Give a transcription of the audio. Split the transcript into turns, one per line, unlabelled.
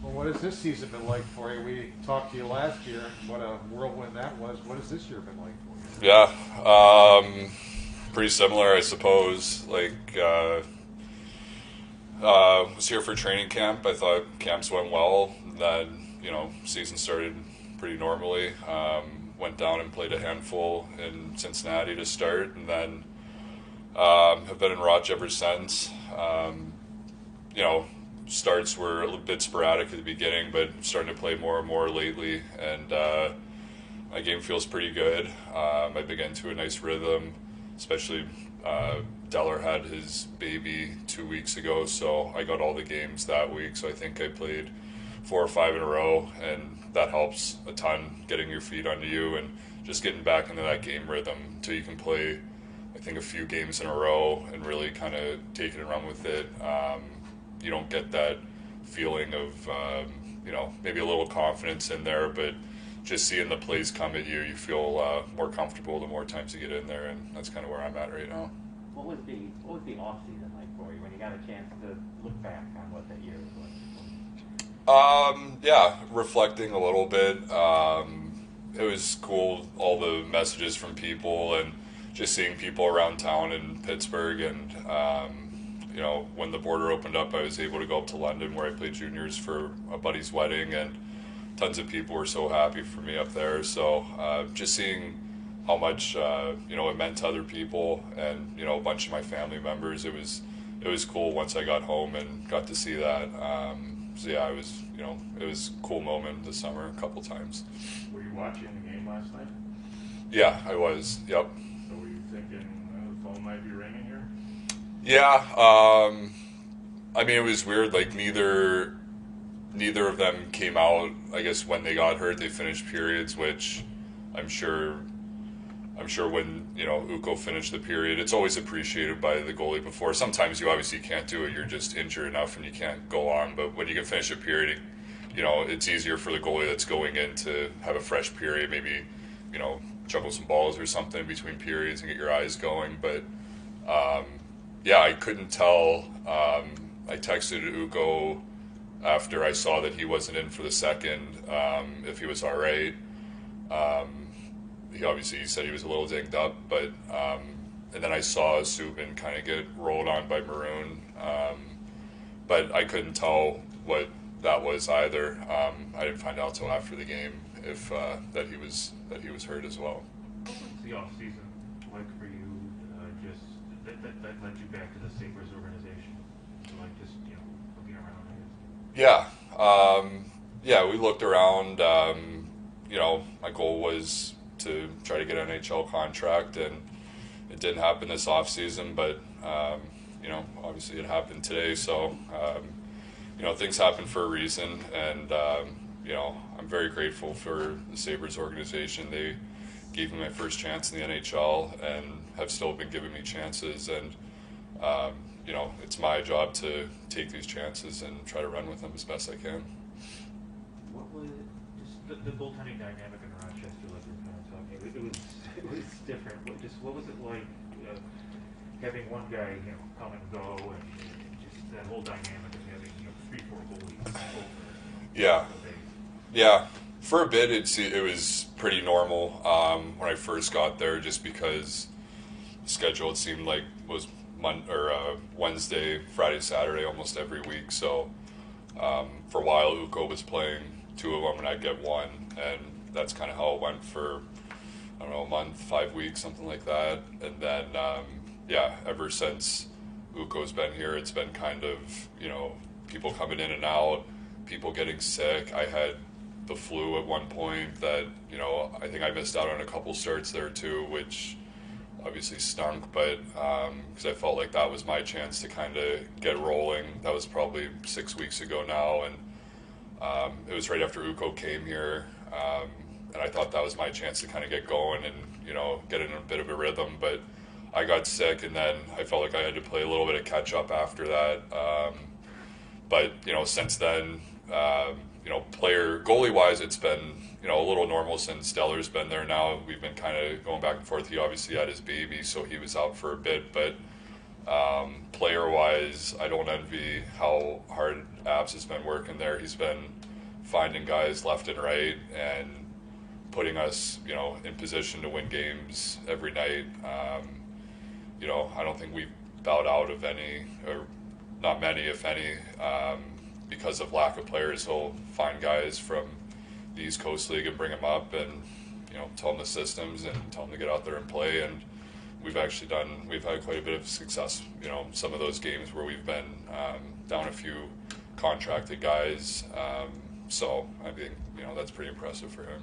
Well, what has this season been like for you? We talked to you last year. What a whirlwind that was. What has this year been like for you?
Yeah, pretty similar, I suppose. Was here for training camp. I thought camps went well. Then, season started pretty normally. Went down and played a handful in Cincinnati to start, and then have been in Roch ever since. You know, Starts were a little bit sporadic at the beginning, but starting to play more and more lately, and my game feels pretty good. I been getting into a nice rhythm, especially Deller had his baby 2 weeks ago, so I got all the games that week. So I think I played 4 or 5 in a row, and that helps a ton, getting your feet under you and just getting back into that game rhythm until you can play, I think, a few games in a row and really kind of take it and run with it. You don't get that feeling of, maybe a little confidence in there, but just seeing the plays come at you, you feel more comfortable the more times you get in there, and that's kind of where I'm at right now.
What was the off season like for you when you got a chance to look back on what that year was like?
Yeah, reflecting a little bit. It was cool, all the messages from people and just seeing people around town in Pittsburgh. And, when the border opened up, I was able to go up to London where I played juniors for a buddy's wedding, and tons of people were so happy for me up there. So just seeing how much, it meant to other people and, a bunch of my family members, it was cool once I got home and got to see that. So yeah, it was a cool moment this summer a couple times.
Were you watching the game last night?
Yeah, I was. Yep.
So were you thinking the phone might be ringing here?
Yeah. It was weird. Like neither of them came out. I guess when they got hurt, they finished periods, which I'm sure when Ukko finished the period, it's always appreciated by the goalie before. Sometimes you obviously can't do it; you're just injured enough and you can't go on. But when you can finish a period, it's easier for the goalie that's going in to have a fresh period. Maybe juggle some balls or something between periods and get your eyes going. But I couldn't tell. I texted Ukko after I saw that he wasn't in for the second, if he was all right. He said he was a little dinged up, but and then I saw Subban kind of get rolled on by Maroon, but I couldn't tell what that was either. I didn't find out till after the game if that he was hurt as well.
What was the off season like for you? Just that led you back to the Sabres organization, so looking around, I guess.
Yeah, we looked around. My goal was to try to get an NHL contract, and it didn't happen this off season, but obviously it happened today. So things happen for a reason, and I'm very grateful for the Sabres organization. They gave me my first chance in the NHL and have still been giving me chances, and it's my job to take these chances and try to run with them as best I can.
What was just the goaltending dynamic in Rochester, like you were kind of talking? It was different. What was it like having one guy come and go, and just that whole dynamic of having 3-4 goalies?
Yeah. For a bit, it was pretty normal when I first got there, just because the schedule, it seemed like, was Wednesday, Friday, Saturday almost every week. So for a while, Ukko was playing 2 of them, and I'd get 1, and that's kind of how it went for, I don't know, a month, 5 weeks, something like that. And then, ever since Ukko's been here, it's been kind of, people coming in and out, people getting sick. I had the flu at one point that, I think I missed out on a couple starts there too, which obviously stunk, but because I felt like that was my chance to kind of get rolling. That was probably 6 weeks ago now, and it was right after Ukko came here, and I thought that was my chance to kind of get going and, get in a bit of a rhythm, but I got sick, and then I felt like I had to play a little bit of catch up after that. But since then, goalie wise, it's been a little normal since Deller's been there now. We've been kind of going back and forth. He obviously had his baby, so he was out for a bit, but Player-wise, I don't envy how hard Abs has been working there. He's been finding guys left and right and putting us, in position to win games every night. I don't think we've bowed out of any, or not many, if any, because of lack of players. He'll find guys from the East Coast League and bring them up and, tell them the systems and tell them to get out there and play. And we've had quite a bit of success, some of those games where we've been down a few contracted guys. So I think, that's pretty impressive for him.